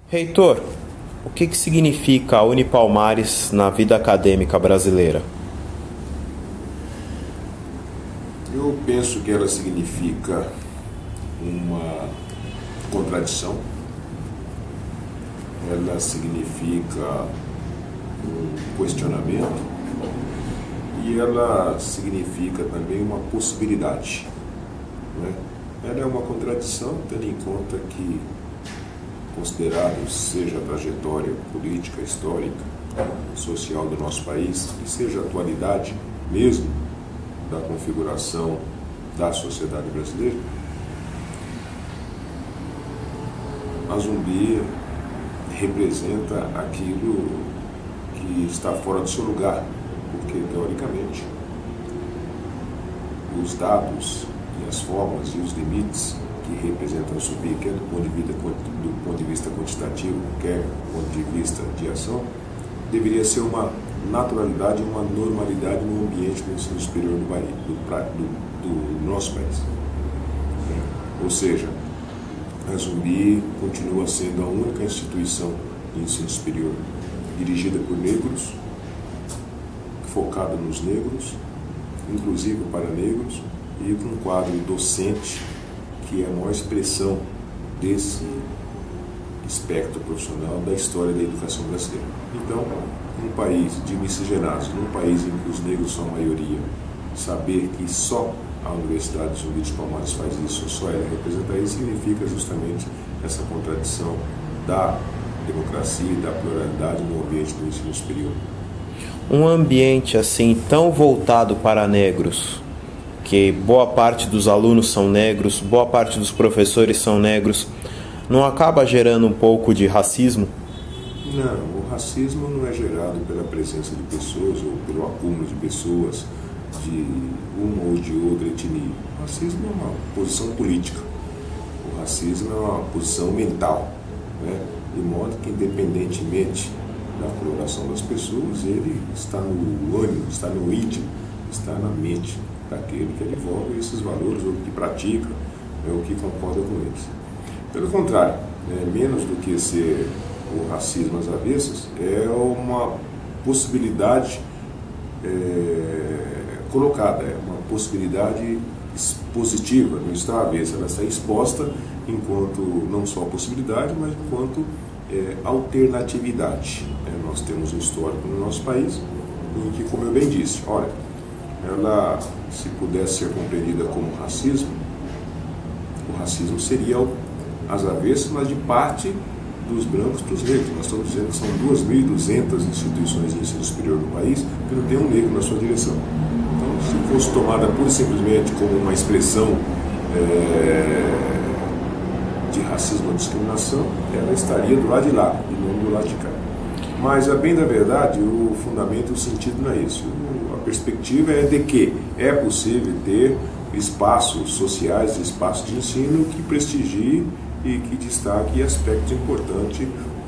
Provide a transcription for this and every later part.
Reitor, o que significa a Unipalmares na vida acadêmica brasileira? Eu penso que ela significa uma contradição, ela significa um questionamento e ela significa também uma possibilidade, não é? Ela é uma contradição, tendo em conta que, considerado seja a trajetória política, histórica, social do nosso país, e seja a atualidade mesmo da configuração da sociedade brasileira, a Zumbi representa aquilo que está fora do seu lugar, porque, teoricamente, os dados e as formas e os limites que representam a Zumbi, quer do ponto de vista quantitativo, quer do ponto de vista de ação, deveria ser uma naturalidade, uma normalidade no ambiente do ensino superior do nosso país. Ou seja, a Zumbi continua sendo a única instituição de ensino superior dirigida por negros, focada nos negros, inclusive para negros, e com um quadro docente que é a maior expressão desse espectro profissional da história da educação brasileira. Então, num país de miscigenados, num país em que os negros são a maioria, saber que só a Universidade Zumbi dos Palmares faz isso, só ela representa isso, significa justamente essa contradição da democracia e da pluralidade no ambiente do ensino superior. Um ambiente assim tão voltado para negros, que boa parte dos alunos são negros, boa parte dos professores são negros, não acaba gerando um pouco de racismo? Não, o racismo não é gerado pela presença de pessoas ou pelo acúmulo de pessoas de uma ou de outra etnia. O racismo é uma posição política, o racismo é uma posição mental, né? De modo que, independentemente da coloração das pessoas, ele está no ânimo, está no íntimo, está na mente daquele que advoga esses valores, ou que pratica, ou que concorda com eles. Pelo contrário, menos do que ser o racismo às avessas, é uma possibilidade colocada, é uma possibilidade positiva, não está avessa, ela está exposta enquanto não só possibilidade, mas enquanto alternatividade. Nós temos um histórico no nosso país em que, como eu bem disse, olha, ela, se pudesse ser compreendida como racismo, o racismo seria às avessas, mas de parte dos brancos para os negros. Nós estamos dizendo que são 2.200 instituições de ensino superior no país que não tem um negro na sua direção. Então, se fosse tomada pura e simplesmente como uma expressão de racismo ou discriminação, ela estaria do lado de lá e não do lado de cá. Mas, a bem da verdade, o fundamento, o sentido não é isso. A perspectiva é de que é possível ter espaços sociais, espaços de ensino que prestigie e que destaque aspectos importantes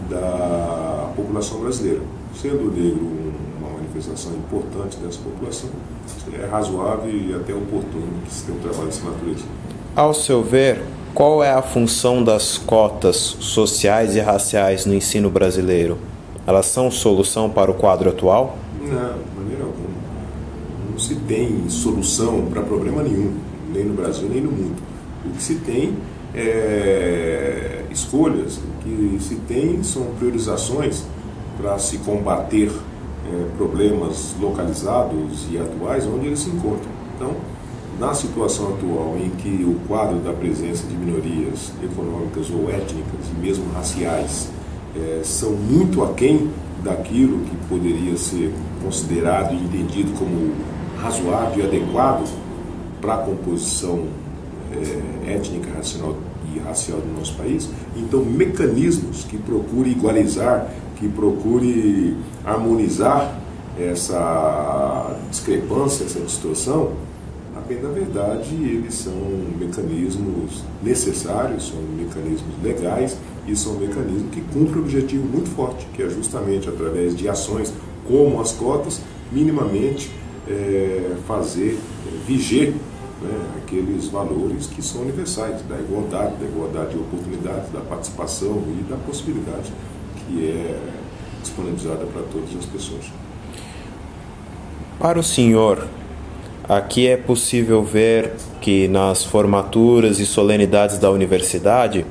da população brasileira. Sendo o negro uma manifestação importante dessa população, é razoável e até oportuno que se tenha um trabalho dessa natureza. Ao seu ver, qual é a função das cotas sociais e raciais no ensino brasileiro? Elas são solução para o quadro atual? Não, de maneira alguma. Não se tem solução para problema nenhum, nem no Brasil, nem no mundo. O que se tem escolhas, o que se tem são priorizações para se combater problemas localizados e atuais onde eles se encontram. Então, na situação atual em que o quadro da presença de minorias econômicas ou étnicas e mesmo raciais são muito aquém daquilo que poderia ser considerado e entendido como razoável e adequado para a composição étnica, racial do nosso país, então mecanismos que procurem igualizar, que procurem harmonizar essa discrepância, essa distorção, a bem da verdade, eles são mecanismos necessários, são mecanismos legais e são mecanismos que cumprem um objetivo muito forte, que é justamente através de ações como as cotas, minimamente fazer viger né, aqueles valores que são universais, da igualdade de oportunidades, da participação e da possibilidade que é disponibilizada para todas as pessoas. Para o senhor, aqui é possível ver que nas formaturas e solenidades da universidade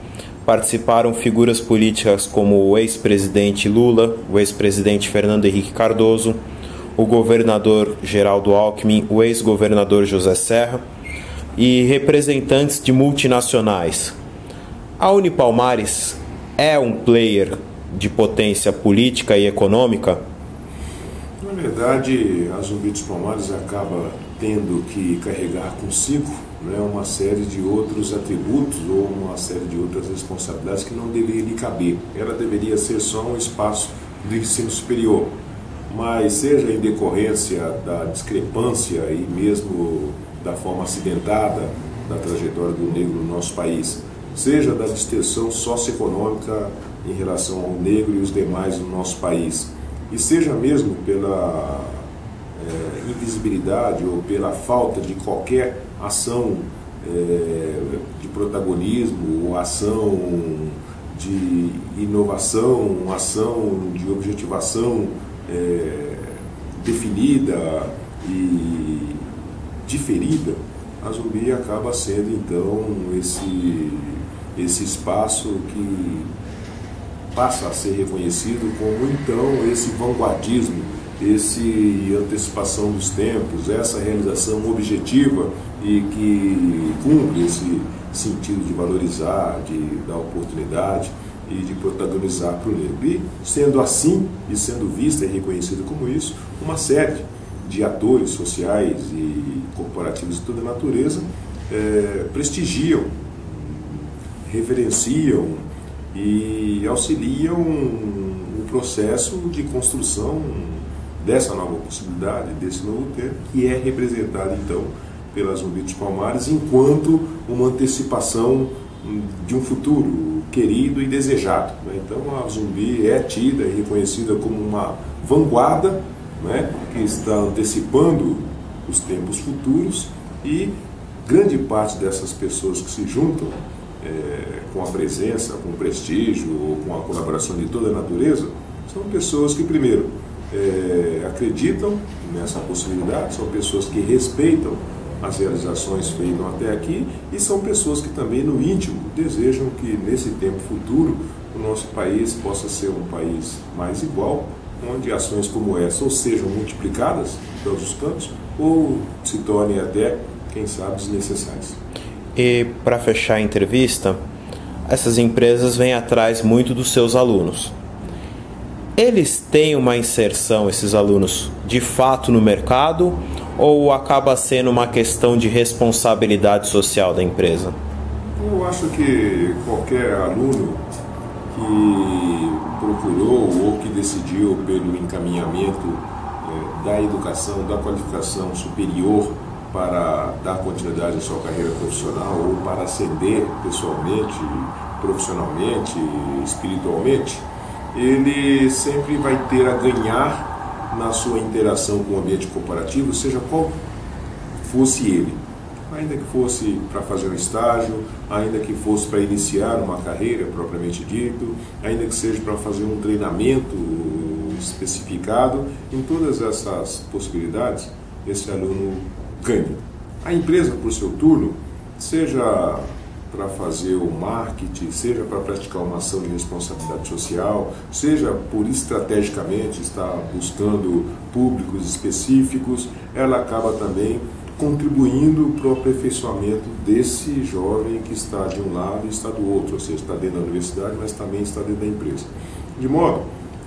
participaram figuras políticas como o ex-presidente Lula, o ex-presidente Fernando Henrique Cardoso, o governador Geraldo Alckmin, o ex-governador José Serra e representantes de multinacionais. A Unipalmares é um player de potência política e econômica? Na verdade, a Zumbi dos Palmares acaba tendo que carregar consigo, né, uma série de outros atributos ou uma série de outras responsabilidades que não deveria lhe caber. Ela deveria ser só um espaço do ensino superior, mas seja em decorrência da discrepância e mesmo da forma acidentada da trajetória do negro no nosso país, seja da distensão socioeconômica em relação ao negro e os demais no nosso país, e seja mesmo pela invisibilidade ou pela falta de qualquer ação de protagonismo ou ação de inovação, ação de objetivação definida e diferida, a Zumbi acaba sendo então esse espaço que passa a ser reconhecido como então esse vanguardismo, esse antecipação dos tempos, essa realização objetiva e que cumpre esse sentido de valorizar, de dar oportunidade e de protagonizar para o negro. E sendo assim, e sendo vista e reconhecida como isso, uma série de atores sociais e corporativos de toda natureza prestigiam, reverenciam e auxiliam o processo de construção dessa nova possibilidade, desse novo tempo, que é representado então pela Zumbi dos Palmares enquanto uma antecipação de um futuro querido e desejado, né? Então a Zumbi é tida e reconhecida como uma vanguarda, né, que está antecipando os tempos futuros, e grande parte dessas pessoas que se juntam com a presença, com o prestígio ou com a colaboração de toda a natureza, são pessoas que primeiro acreditam nessa possibilidade, são pessoas que respeitam as realizações feitas até aqui e são pessoas que também no íntimo desejam que nesse tempo futuro o nosso país possa ser um país mais igual, onde ações como essa ou sejam multiplicadas em todos os cantos ou se tornem até, quem sabe, desnecessárias. E para fechar a entrevista, essas empresas vêm atrás muito dos seus alunos. Eles têm uma inserção, esses alunos, de fato no mercado ou acaba sendo uma questão de responsabilidade social da empresa? Eu acho que qualquer aluno que procurou ou que decidiu pelo encaminhamento da educação, da qualificação superior para dar continuidade à sua carreira profissional ou para ascender pessoalmente, profissionalmente, espiritualmente, ele sempre vai ter a ganhar na sua interação com o ambiente corporativo, seja qual fosse ele. Ainda que fosse para fazer um estágio, ainda que fosse para iniciar uma carreira propriamente dito, ainda que seja para fazer um treinamento especificado, em todas essas possibilidades, esse aluno ganha. A empresa, por seu turno, seja para fazer o marketing, seja para praticar uma ação de responsabilidade social, seja por estrategicamente estar buscando públicos específicos, ela acaba também contribuindo para o aperfeiçoamento desse jovem que está de um lado e está do outro, ou seja, está dentro da universidade, mas também está dentro da empresa. De modo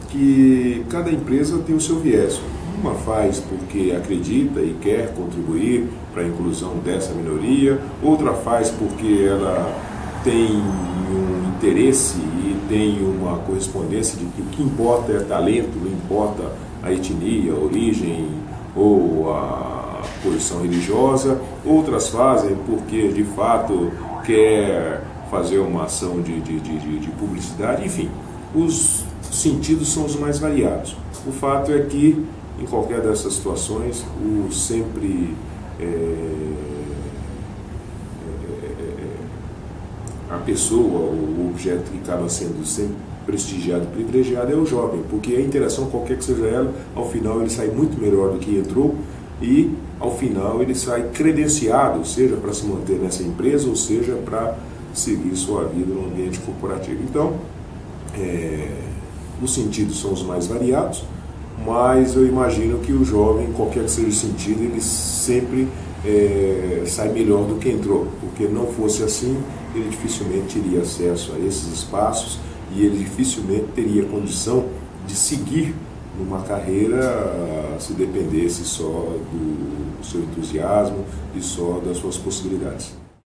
que cada empresa tem o seu viés. Uma faz porque acredita e quer contribuir para a inclusão dessa minoria, outra faz porque ela tem um interesse e tem uma correspondência de que o que importa é talento, não importa a etnia, a origem ou a posição religiosa, outras fazem porque de fato quer fazer uma ação de publicidade, enfim, os sentidos são os mais variados. O fato é que em qualquer dessas situações, o sempre a pessoa, o objeto que acaba sendo sempre prestigiado, privilegiado é o jovem, porque a interação, qualquer que seja ela, ao final ele sai muito melhor do que entrou e ao final ele sai credenciado, seja para se manter nessa empresa ou seja para seguir sua vida no ambiente corporativo. Então, os sentidos são os mais variados, mas eu imagino que o jovem, qualquer que seja o sentido, ele sempre sai melhor do que entrou, porque não fosse assim, ele dificilmente teria acesso a esses espaços e ele dificilmente teria condição de seguir numa carreira se dependesse só do seu entusiasmo e só das suas possibilidades.